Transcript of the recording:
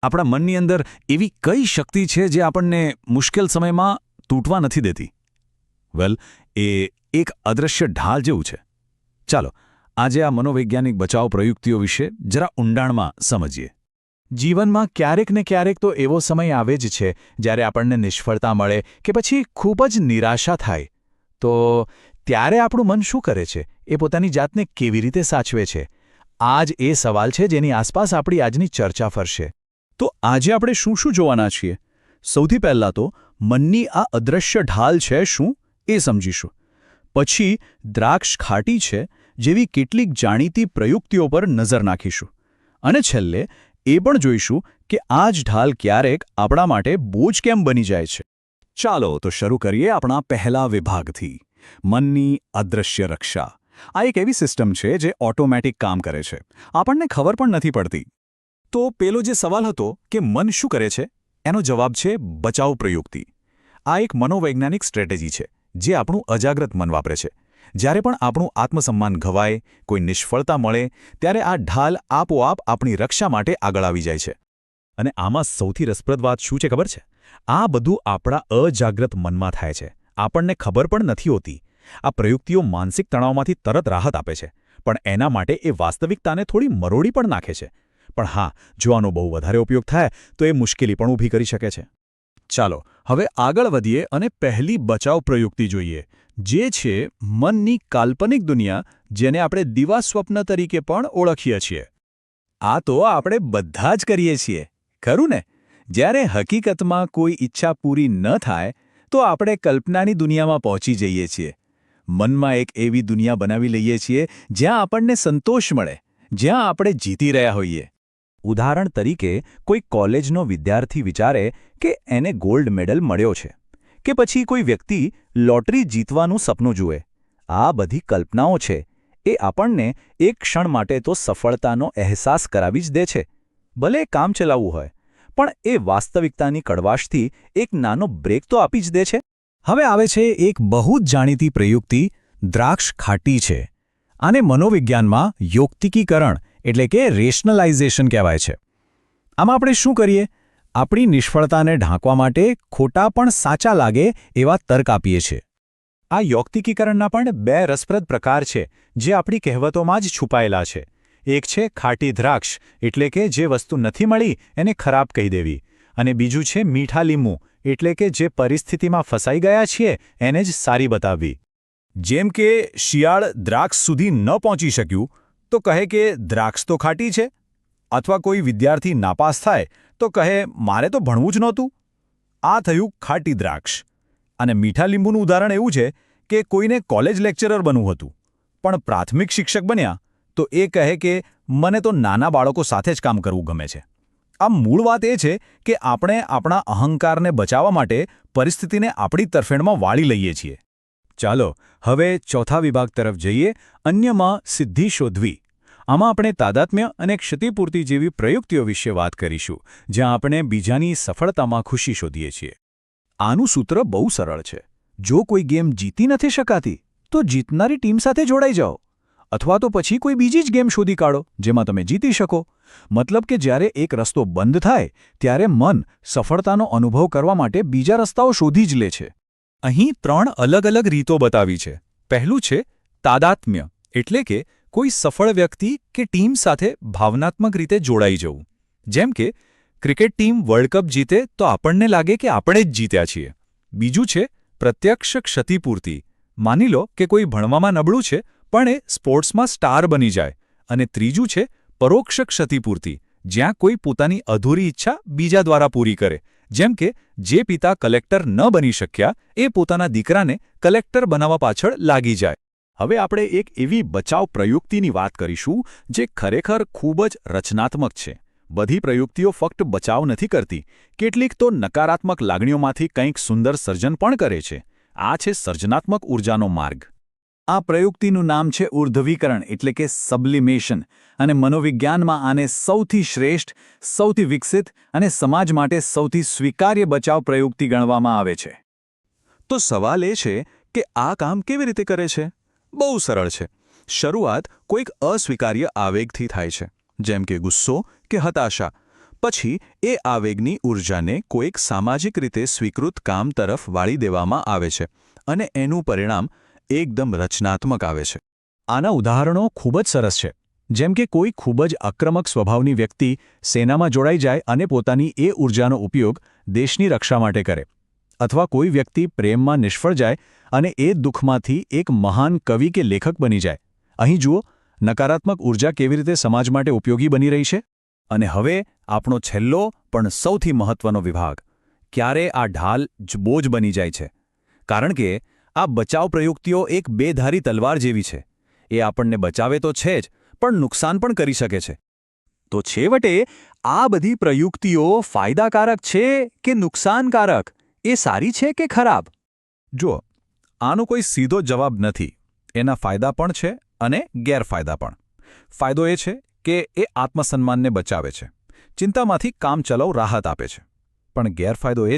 આપણા મનની અંદર એવી કઈ શક્તિ છે જે આપણને મુશ્કેલ સમયમાં તૂટવા નથી દેતી? વેલ, એ એક અદૃશ્ય ઢાલ જેવું છે. ચાલો આજે આ મનોવૈજ્ઞાનિક બચાવ પ્રયુક્તિઓ વિશે જરા ઊંડાણમાં સમજીએ. જીવનમાં ક્યારેક ને ક્યારેક તો એવો સમય આવે જ છે જ્યારે આપણને નિષ્ફળતા મળે કે પછી ખૂબ જ નિરાશા થાય. તો ત્યારે આપણું મન શું કરે છે? એ પોતાની જાતને કેવી રીતે સાચવે છે? આ જ એ સવાલ છે જેની આસપાસ આપણી આજની ચર્ચા ફરશે. તો આજે આપણે શું શું જોવાના છીએ? સૌથી પહેલાં તો મનની આ અદૃશ્ય ઢાલ છે શું એ સમજીશું. પછી દ્રાક્ષ ખાટી છે જેવી કેટલીક જાણીતી પ્રયુક્તિઓ પર નજર નાખીશું. અને છેલ્લે એ પણ જોઈશું કે આ જ ઢાલ ક્યારેક આપણા માટે બોજ કેમ બની જાય છે. ચાલો તો શરૂ કરીએ આપણા પહેલા વિભાગથી, મનની અદૃશ્ય રક્ષા. આ એક એવી સિસ્ટમ છે જે ઓટોમેટિક કામ કરે છે, આપણને ખબર પણ નથી પડતી. તો પેલો જે સવાલ હતો કે મન શું કરે છે, એનો જવાબ છે બચાવ પ્રયુક્તિ. આ એક મનોવૈજ્ઞાનિક સ્ટ્રેટેજી છે જે આપણું અજાગ્રત મન વાપરે છે. જ્યારે પણ આપણું આત્મસન્માન ઘવાય, કોઈ નિષ્ફળતા મળે, ત્યારે આ ઢાલ આપોઆપ આપણી રક્ષા માટે આગળ આવી જાય છે. અને આમાં સૌથી રસપ્રદ વાત શું છે ખબર છે? આ બધું આપણા અજાગ્રત મનમાં થાય છે, આપણને ખબર પણ નથી હોતી. આ પ્રયુક્તિઓ માનસિક તણાવમાંથી તરત રાહત આપે છે, પણ એના માટે એ વાસ્તવિકતાને થોડી મરોડી પણ નાખે છે. પણ હા, જો આનો બહુ વધારે ઉપયોગ થાય તો એ મુશ્કેલી પણ ઊભી કરી શકે છે. ચાલો હવે આગળ વધીએ અને પહેલી બચાવ પ્રયુક્તિ જોઈએ, જે છે મનની કાલ્પનિક દુનિયા, જેને આપણે દિવા સ્વપ્ન તરીકે પણ ઓળખીએ છીએ. આ તો આપણે બધા જ કરીએ છીએ, ખરું ને? જ્યારે હકીકતમાં કોઈ ઈચ્છા પૂરી ન થાય તો આપણે કલ્પનાની દુનિયામાં પહોંચી જઈએ છીએ. મનમાં એક એવી દુનિયા બનાવી લઈએ છીએ જ્યાં આપણને સંતોષ મળે, જ્યાં આપણે જીતી રહ્યા હોઈએ. ઉદાહરણ તરીકે કોઈ કોલેજનો વિદ્યાર્થી વિચારે કે એને ગોલ્ડ મેડલ મળ્યો છે, કે પછી કોઈ વ્યક્તિ લોટરી જીતવાનું સપનું જુએ. આ બધી કલ્પનાઓ છે, એ આપણને એક ક્ષણ માટે તો સફળતાનો અહેસાસ કરાવી જ દે છે, ભલે કામ ચલાવવું હોય, પણ એ વાસ્તવિકતાની કડવાશથી એક નાનો બ્રેક તો આપી જ દે છે. હવે આવે છે એક બહુ જ જાણીતી પ્રયુક્તિ, દ્રાક્ષ ખાટી છે. આને મનોવિજ્ઞાનમાં યોક્તિકીકરણ એટલે કે રેશનલાઇઝેશન કહેવાય છે. આમાં આપણે શું કરીએ? આપણી નિષ્ફળતાને ઢાંકવા માટે ખોટા પણ સાચા લાગે એવા તર્ક આપીએ છીએ. આ યોક્તિકીકરણના પણ બે રસપ્રદ પ્રકાર છે જે આપણી કહેવતોમાં જ છુપાયેલા છે. એક છે ખાટી દ્રાક્ષ, એટલે કે જે વસ્તુ નથી મળી એને ખરાબ કહી દેવી. અને બીજું છે મીઠા લીંબુ, એટલે કે જે પરિસ્થિતિમાં ફસાઈ ગયા છીએ એને જ સારી બતાવવી. જેમ કે શિયાળ દ્રાક્ષ સુધી ન પહોંચી શક્યું તો કહે કે દ્રાક્ષ તો ખાટી છે, અથવા કોઈ વિદ્યાર્થી નાપાસ થાય તો કહે મારે તો ભણવું જ નહોતું. આ થયું ખાટી દ્રાક્ષ. અને મીઠા લીંબુનું ઉદાહરણ એવું છે કે કોઈને કોલેજ લેક્ચરર બનવું હતું, પણ પ્રાથમિક શિક્ષક બન્યા તો એ કહે કે મને તો નાના બાળકો સાથે જ કામ કરવું ગમે છે. આ મૂળ વાત એ છે કે આપણે આપણા અહંકારને બચાવવા માટે પરિસ્થિતિને આપણી તરફેણમાં વાળી લઈએ છીએ. ચાલો હવે ચોથા વિભાગ તરફ જઈએ, અન્યમાં સિદ્ધિ શોધવી. આમાં આપણે તાદાત્મ્ય અને ક્ષતિપૂર્તિ જેવી પ્રયુક્તિઓ વિશે વાત કરીશું, જ્યાં આપણે બીજાની સફળતામાં ખુશી શોધીએ છીએ. આનું સૂત્ર બહુ સરળ છે. જો કોઈ ગેમ જીતી નથી શકાતી તો જીતનારી ટીમ સાથે જોડાઈ જાઓ, અથવા તો પછી કોઈ બીજી જ ગેમ શોધી કાઢો જેમાં તમે જીતી શકો. મતલબ કે જ્યારે એક રસ્તો બંધ થાય ત્યારે મન સફળતાનો અનુભવ કરવા માટે બીજા રસ્તાઓ શોધી જ લે છે. અહીં 3 અલગ અલગ રીતો બતાવી છે. પહેલું છે તાદાત્મ્ય, એટલે કે કોઈ સફળ વ્યક્તિ કે ટીમ સાથે ભાવનાત્મક રીતે જોડાઈ જવું. જેમ કે ક્રિકેટ ટીમ વર્લ્ડ કપ જીતે તો આપણને લાગે કે આપણે જ જીત્યા છીએ. બીજું છે પ્રત્યક્ષ ક્ષતિપૂર્તિ. માની લો કે કોઈ ભણવામાં નબળું છે પણ એ સ્પોર્ટ્સમાં સ્ટાર બની જાય. અને ત્રીજું છે પરોક્ષ ક્ષતિપૂર્તિ, જ્યાં કોઈ પોતાની અધૂરી ઈચ્છા બીજા દ્વારા પૂરી કરે. જેમ કે જે પિતા કલેક્ટર ન બની શક્યા એ પોતાના દીકરાને કલેક્ટર બનાવવા પાછળ લાગી જાય. હવે આપણે એક એવી બચાવ પ્રયુક્તિની વાત કરીશું જે ખરેખર ખૂબ જ રચનાત્મક છે. બધી પ્રયુક્તિઓ ફક્ત બચાવ નથી કરતી, કેટલીક તો નકારાત્મક લાગણીઓમાંથી કંઈક સુંદર સર્જન પણ કરે છે. આ છે સર્જનાત્મક ઊર્જાનો માર્ગ. આ પ્રયુક્તિનું નામ છે ઉર્ધ્વીકરણ, એટલે કે સબ્લિમેશન, અને મનોવિજ્ઞાનમાં આને સૌથી શ્રેષ્ઠ, સૌથી વિકસિત અને સમાજ માટે સૌથી સ્વીકાર્ય બચાવ પ્રયુક્તિ ગણવામાં આવે છે. તો સવાલ એ છે કે આ કામ કેવી રીતે કરે છે? બહુ સરળ છે. શરૂઆત કોઈક અસ્વીકાર્ય આવેગથી થાય છે, જેમ કે ગુસ્સો કે હતાશા. પછી એ આવેગની ઊર્જાને કોઈક સામાજિક રીતે સ્વીકૃત કામ તરફ વાળી દેવામાં આવે છે અને એનું પરિણામ એકદમ રચનાત્મક આવે છે. આના ઉદાહરણો ખૂબ જ સરસ છે. જેમ કે કોઈ ખૂબ જ આક્રમક સ્વભાવની વ્યક્તિ સેનામાં જોડાઈ જાય અને પોતાની એ ઊર્જાનો ઉપયોગ દેશની રક્ષા માટે કરે, અથવા કોઈ વ્યક્તિ પ્રેમમાં નિષ્ફળ જાય અને એ દુઃખમાંથી એક મહાન કવિ કે લેખક બની જાય. અહીં જુઓ, નકારાત્મક ઊર્જા કેવી રીતે સમાજ માટે ઉપયોગી બની રહી છે. અને હવે આપણો છેલ્લો પણ સૌથી મહત્વનો વિભાગ: ક્યારે આ ઢાલ જ બોજ બની જાય છે. કારણ કે આ બચાવ પ્રયુક્તિઓ એક બેધારી તલવાર જેવી છે. એ આપણને બચાવે તો છે જ, પણ નુકસાન પણ કરી શકે છે. તો છેવટે આ બધી પ્રયુક્તિઓ ફાયદાકારક છે કે નુકસાનકારક? એ સારી છે કે ખરાબ? જુઓ, આનો કોઈ સીધો જવાબ નથી. એના ફાયદા પણ છે અને ગેરફાયદા પણ. ફાયદો એ છે કે એ આત્મસન્માનને બચાવે છે, ચિંતામાંથી કામચલાઉ રાહત આપે છે. પણ ગેરફાયદો એ